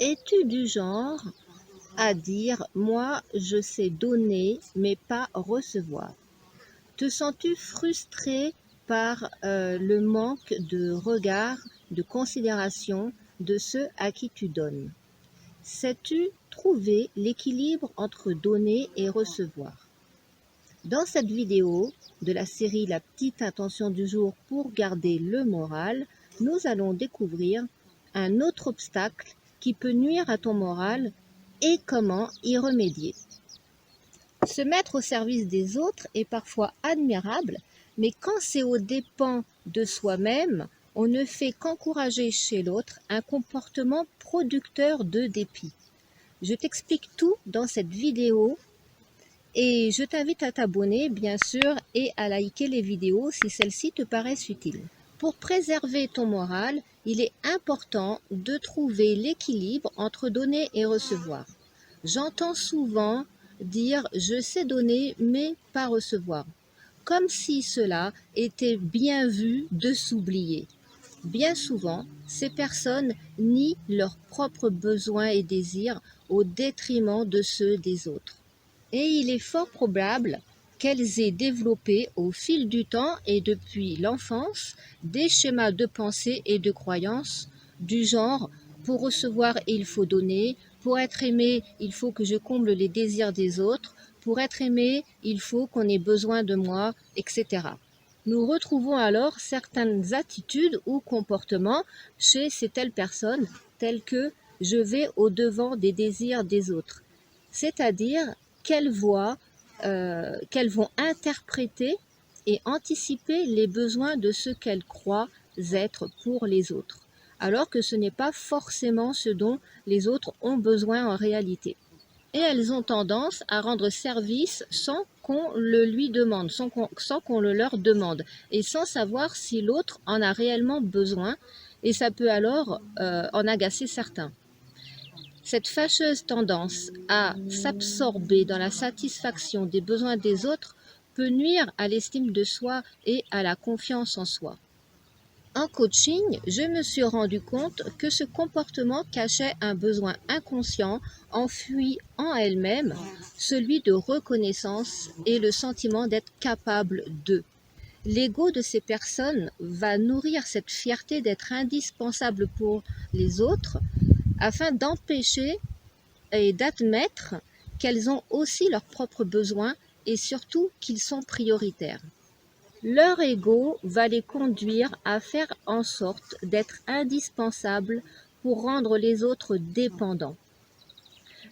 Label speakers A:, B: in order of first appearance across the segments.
A: Es-tu du genre à dire moi je sais donner mais pas recevoir? Te sens-tu frustré par le manque de regard, de considération de ceux à qui tu donnes? Sais-tu trouver l'équilibre entre donner et recevoir? Dans cette vidéo de la série La petite intention du jour pour garder le moral, nous allons découvrir un autre obstacle qui peut nuire à ton moral et comment y remédier. Se mettre au service des autres est parfois admirable, mais quand c'est aux dépens de soi-même, on ne fait qu'encourager chez l'autre un comportement producteur de dépit. Je t'explique tout dans cette vidéo et je t'invite à t'abonner, bien sûr, et à liker les vidéos si celles-ci te paraissent utiles. Pour préserver ton moral, il est important de trouver l'équilibre entre donner et recevoir. J'entends souvent dire « je sais donner mais pas recevoir », comme si cela était bien vu de s'oublier. Bien souvent, ces personnes nient leurs propres besoins et désirs au détriment de ceux des autres. Et il est fort probable qu'elles aient développé au fil du temps et depuis l'enfance des schémas de pensée et de croyances du genre « pour recevoir il faut donner »,« pour être aimé il faut que je comble les désirs des autres »,« pour être aimé il faut qu'on ait besoin de moi », etc. Nous retrouvons alors certaines attitudes ou comportements chez ces telles personnes telles que « je vais au-devant des désirs des autres », c'est-à-dire qu'elles vont interpréter et anticiper les besoins de ce qu'elles croient être pour les autres, alors que ce n'est pas forcément ce dont les autres ont besoin en réalité. Et elles ont tendance à rendre service sans qu'on le lui demande, sans qu'on le leur demande, et sans savoir si l'autre en a réellement besoin, et ça peut alors en agacer certains. Cette fâcheuse tendance à s'absorber dans la satisfaction des besoins des autres peut nuire à l'estime de soi et à la confiance en soi. En coaching, je me suis rendu compte que ce comportement cachait un besoin inconscient enfoui en elle-même, celui de reconnaissance et le sentiment d'être capable de. L'ego de ces personnes va nourrir cette fierté d'être indispensable pour les autres afin d'empêcher et d'admettre qu'elles ont aussi leurs propres besoins et surtout qu'ils sont prioritaires. Leur ego va les conduire à faire en sorte d'être indispensables pour rendre les autres dépendants.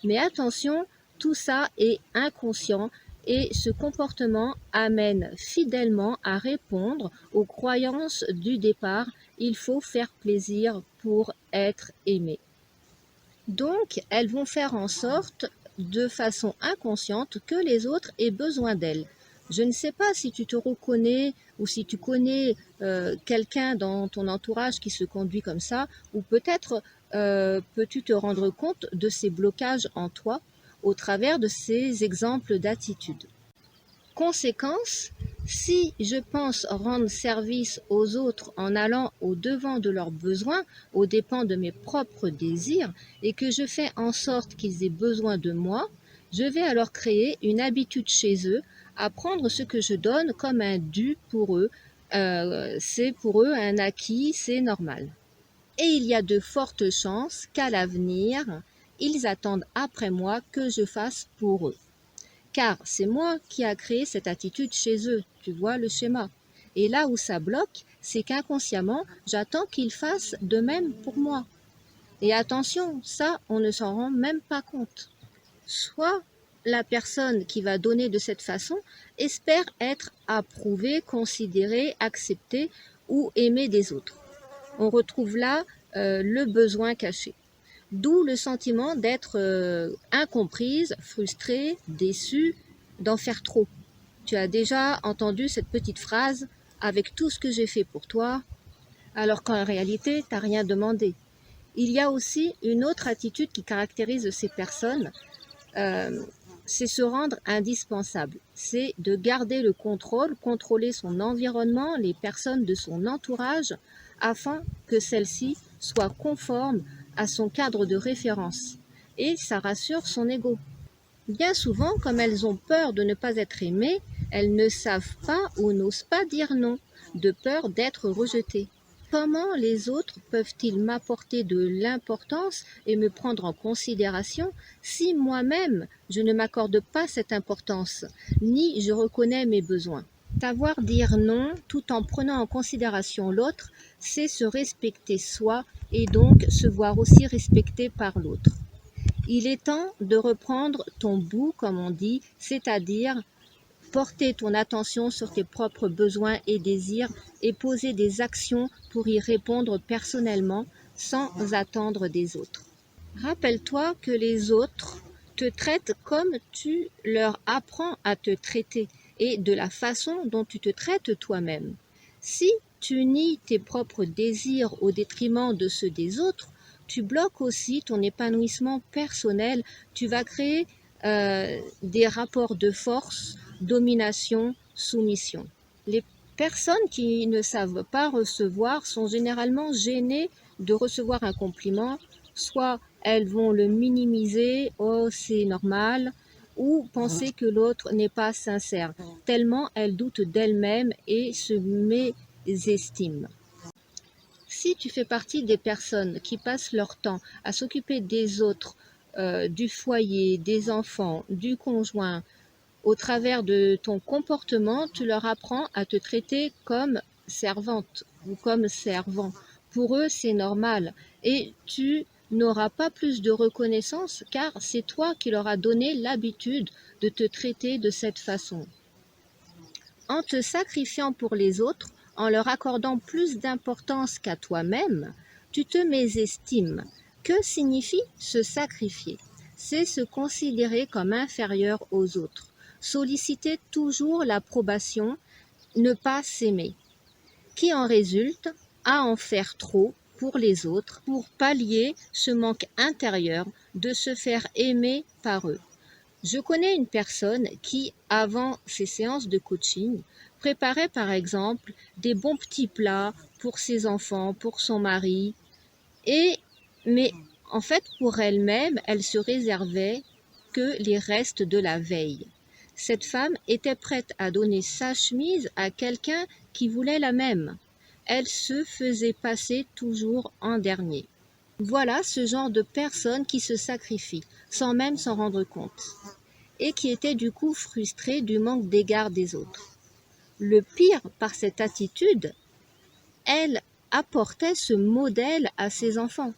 A: Mais attention, tout ça est inconscient et ce comportement amène fidèlement à répondre aux croyances du départ « il faut faire plaisir pour être aimé ». Donc, elles vont faire en sorte, de façon inconsciente, que les autres aient besoin d'elles. Je ne sais pas si tu te reconnais ou si tu connais quelqu'un dans ton entourage qui se conduit comme ça, ou peut-être peux-tu te rendre compte de ces blocages en toi au travers de ces exemples d'attitude. Conséquence, si je pense rendre service aux autres en allant au-devant de leurs besoins, aux dépens de mes propres désirs, et que je fais en sorte qu'ils aient besoin de moi, je vais alors créer une habitude chez eux à prendre ce que je donne comme un dû pour eux. C'est pour eux un acquis, c'est normal. Et il y a de fortes chances qu'à l'avenir, ils attendent après moi que je fasse pour eux. Car c'est moi qui a créé cette attitude chez eux, tu vois le schéma. Et là où ça bloque, c'est qu'inconsciemment, j'attends qu'ils fassent de même pour moi. Et attention, ça, on ne s'en rend même pas compte. Soit la personne qui va donner de cette façon espère être approuvée, considérée, acceptée ou aimée des autres. On retrouve là le besoin caché. D'où le sentiment d'être incomprise, frustrée, déçue, d'en faire trop. Tu as déjà entendu cette petite phrase « avec tout ce que j'ai fait pour toi », alors qu'en réalité, tu n'as rien demandé. Il y a aussi une autre attitude qui caractérise ces personnes, c'est se rendre indispensable. C'est de garder le contrôle, contrôler son environnement, les personnes de son entourage, afin que celles-ci soient conformes à son cadre de référence et ça rassure son ego. Bien souvent, comme elles ont peur de ne pas être aimées, elles ne savent pas ou n'osent pas dire non, de peur d'être rejetées. Comment les autres peuvent-ils m'apporter de l'importance et me prendre en considération si moi-même je ne m'accorde pas cette importance, ni je reconnais mes besoins? Savoir dire non tout en prenant en considération l'autre, c'est se respecter soi et donc se voir aussi respecté par l'autre. Il est temps de reprendre ton bout, comme on dit, c'est-à-dire porter ton attention sur tes propres besoins et désirs et poser des actions pour y répondre personnellement sans attendre des autres. Rappelle-toi que les autres te traitent comme tu leur apprends à te traiter et de la façon dont tu te traites toi-même. Si tu nies tes propres désirs au détriment de ceux des autres, tu bloques aussi ton épanouissement personnel, tu vas créer des rapports de force, domination, soumission. Les personnes qui ne savent pas recevoir sont généralement gênées de recevoir un compliment, soit elles vont le minimiser, oh c'est normal, ou penser que l'autre n'est pas sincère, tellement elles doutent d'elles-mêmes et se mésestiment. Si tu fais partie des personnes qui passent leur temps à s'occuper des autres, du foyer, des enfants, du conjoint, au travers de ton comportement, tu leur apprends à te traiter comme servante ou comme servant. Pour eux, c'est normal et tu n'auras pas plus de reconnaissance car c'est toi qui leur as donné l'habitude de te traiter de cette façon. En te sacrifiant pour les autres, en leur accordant plus d'importance qu'à toi-même, tu te mésestimes. Que signifie se sacrifier? C'est se considérer comme inférieur aux autres, solliciter toujours l'approbation, ne pas s'aimer. Qui en résulte à en faire trop pour les autres, pour pallier ce manque intérieur de se faire aimer par eux. Je connais une personne qui, avant ses séances de coaching, préparait par exemple des bons petits plats pour ses enfants, pour son mari, mais en fait pour elle-même, elle se réservait que les restes de la veille. Cette femme était prête à donner sa chemise à quelqu'un qui voulait la même. Elle se faisait passer toujours en dernier. Voilà ce genre de personne qui se sacrifie sans même s'en rendre compte et qui était du coup frustrée du manque d'égard des autres. Le pire par cette attitude, elle apportait ce modèle à ses enfants,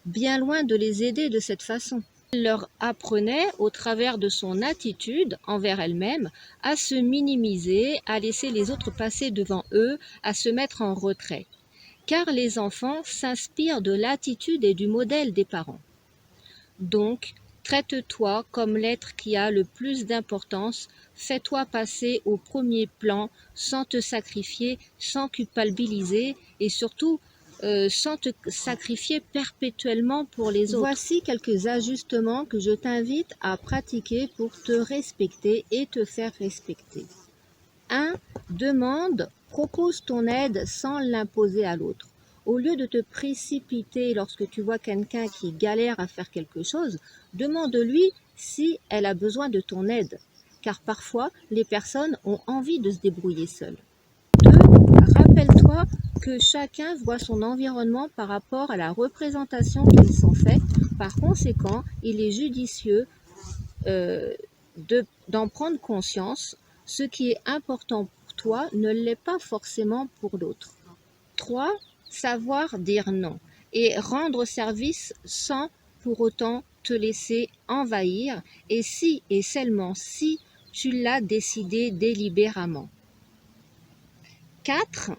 A: bien loin de les aider de cette façon. Elle leur apprenait, au travers de son attitude envers elle-même, à se minimiser, à laisser les autres passer devant eux, à se mettre en retrait. Car les enfants s'inspirent de l'attitude et du modèle des parents. Donc, traite-toi comme l'être qui a le plus d'importance, fais-toi passer au premier plan sans te sacrifier, sans culpabiliser et surtout sans te sacrifier perpétuellement pour les autres. Voici quelques ajustements que je t'invite à pratiquer pour te respecter et te faire respecter. 1. Demande, propose ton aide sans l'imposer à l'autre. Au lieu de te précipiter lorsque tu vois quelqu'un qui galère à faire quelque chose, demande-lui si elle a besoin de ton aide, car parfois les personnes ont envie de se débrouiller seules. 2. Rappelle-toi que chacun voit son environnement par rapport à la représentation qu'ils s'en fait. Par conséquent, il est judicieux d'en prendre conscience. Ce qui est important pour toi ne l'est pas forcément pour l'autre. 3. Savoir dire non et rendre service sans pour autant te laisser envahir et si et seulement si tu l'as décidé délibérément. 4.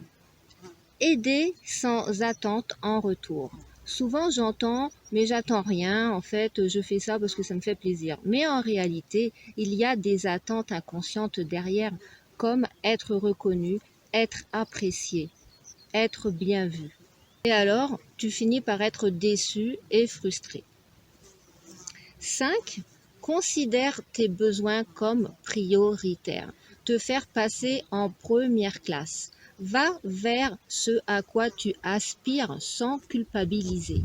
A: Aider sans attente en retour. Souvent j'entends « mais j'attends rien, en fait je fais ça parce que ça me fait plaisir ». Mais en réalité, il y a des attentes inconscientes derrière, comme être reconnu, être apprécié, être bien vu. Et alors, tu finis par être déçu et frustré. 5. Considère tes besoins comme prioritaires. Te faire passer en première classe. Va vers ce à quoi tu aspires sans culpabiliser.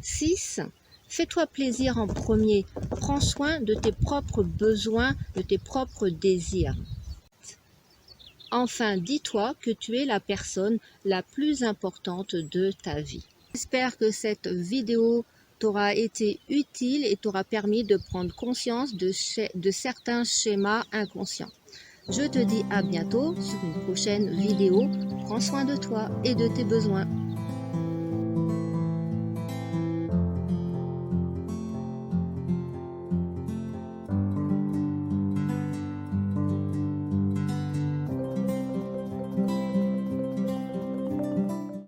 A: 6. Fais-toi plaisir en premier. Prends soin de tes propres besoins, de tes propres désirs. Enfin, dis-toi que tu es la personne la plus importante de ta vie. J'espère que cette vidéo t'aura été utile et t'aura permis de prendre conscience de certains schémas inconscients. Je te dis à bientôt sur une prochaine vidéo. Prends soin de toi et de tes besoins.